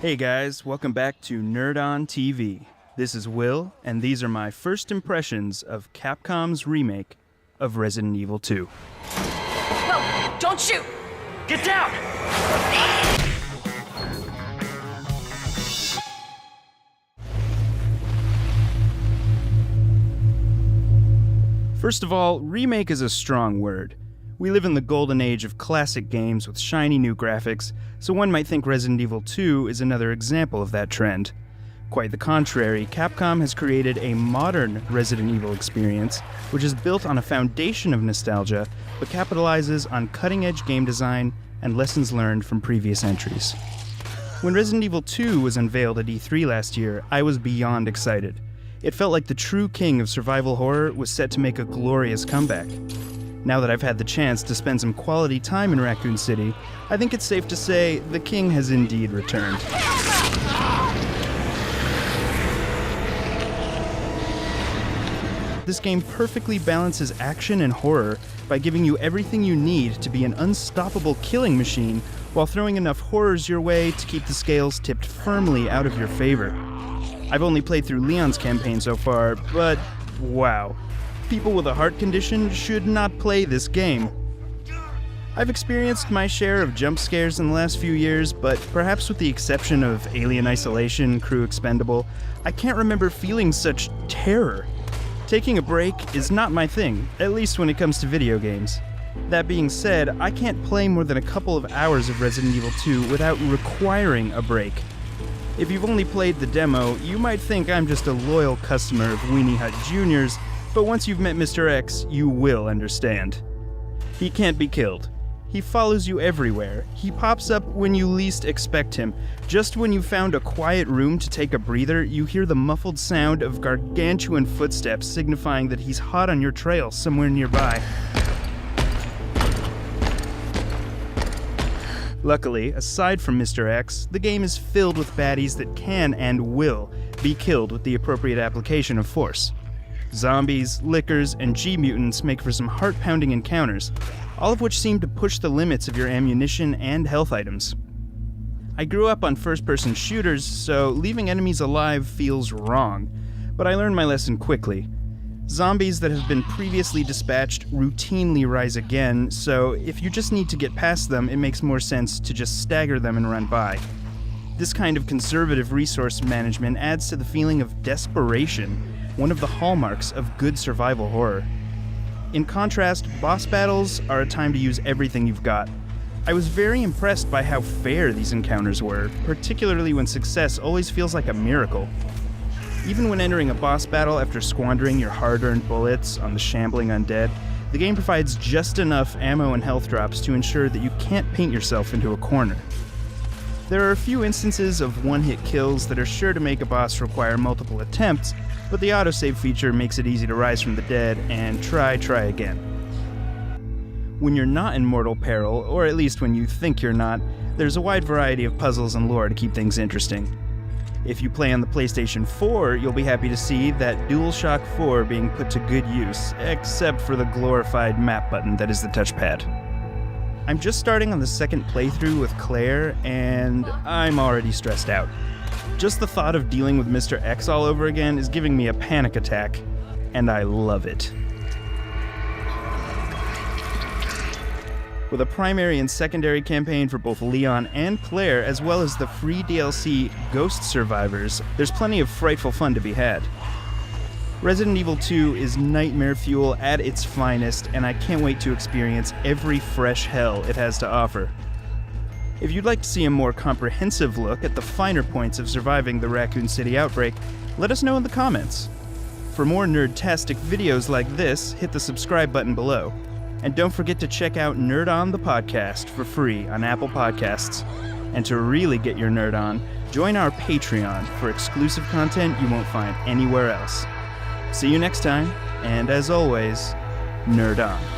Hey guys, welcome back to Nerd on TV. This is Will, and these are my first impressions of Capcom's remake of Resident Evil 2. No, don't shoot! Get down! First of all, remake is a strong word. We live in the golden age of classic games with shiny new graphics, so one might think Resident Evil 2 is another example of that trend. Quite the contrary, Capcom has created a modern Resident Evil experience, which is built on a foundation of nostalgia, but capitalizes on cutting-edge game design and lessons learned from previous entries. When Resident Evil 2 was unveiled at E3 last year, I was beyond excited. It felt like the true king of survival horror was set to make a glorious comeback. Now that I've had the chance to spend some quality time in Raccoon City, I think it's safe to say the king has indeed returned. This game perfectly balances action and horror by giving you everything you need to be an unstoppable killing machine while throwing enough horrors your way to keep the scales tipped firmly out of your favor. I've only played through Leon's campaign so far, but wow. People with a heart condition should not play this game. I've experienced my share of jump scares in the last few years, but perhaps with the exception of Alien Isolation, Crew Expendable, I can't remember feeling such terror. Taking a break is not my thing, at least when it comes to video games. That being said, I can't play more than a couple of hours of Resident Evil 2 without requiring a break. If you've only played the demo, you might think I'm just a loyal customer of Weenie Hut Jr.'s, but once you've met Mr. X, you will understand. He can't be killed. He follows you everywhere. He pops up when you least expect him. Just when you found a quiet room to take a breather, you hear the muffled sound of gargantuan footsteps signifying that he's hot on your trail somewhere nearby. Luckily, aside from Mr. X, the game is filled with baddies that can and will be killed with the appropriate application of force. Zombies, lickers, and G-mutants make for some heart-pounding encounters, all of which seem to push the limits of your ammunition and health items. I grew up on first-person shooters, so leaving enemies alive feels wrong, but I learned my lesson quickly. Zombies that have been previously dispatched routinely rise again, so if you just need to get past them, it makes more sense to just stagger them and run by. This kind of conservative resource management adds to the feeling of desperation, one of the hallmarks of good survival horror. In contrast, boss battles are a time to use everything you've got. I was very impressed by how fair these encounters were, particularly when success always feels like a miracle. Even when entering a boss battle after squandering your hard-earned bullets on the shambling undead, the game provides just enough ammo and health drops to ensure that you can't paint yourself into a corner. There are a few instances of one-hit kills that are sure to make a boss require multiple attempts, but the autosave feature makes it easy to rise from the dead and try again. When you're not in mortal peril, or at least when you think you're not, there's a wide variety of puzzles and lore to keep things interesting. If you play on the PlayStation 4, you'll be happy to see that DualShock 4 being put to good use, except for the glorified map button that is the touchpad. I'm just starting on the second playthrough with Claire, and I'm already stressed out. Just the thought of dealing with Mr. X all over again is giving me a panic attack, and I love it. With a primary and secondary campaign for both Leon and Claire, as well as the free DLC Ghost Survivors, there's plenty of frightful fun to be had. Resident Evil 2 is nightmare fuel at its finest, and I can't wait to experience every fresh hell it has to offer. If you'd like to see a more comprehensive look at the finer points of surviving the Raccoon City outbreak, let us know in the comments. For more nerd-tastic videos like this, hit the subscribe button below. And don't forget to check out Nerd On the podcast for free on Apple Podcasts. And to really get your nerd on, join our Patreon for exclusive content you won't find anywhere else. See you next time, and as always, Nerd On.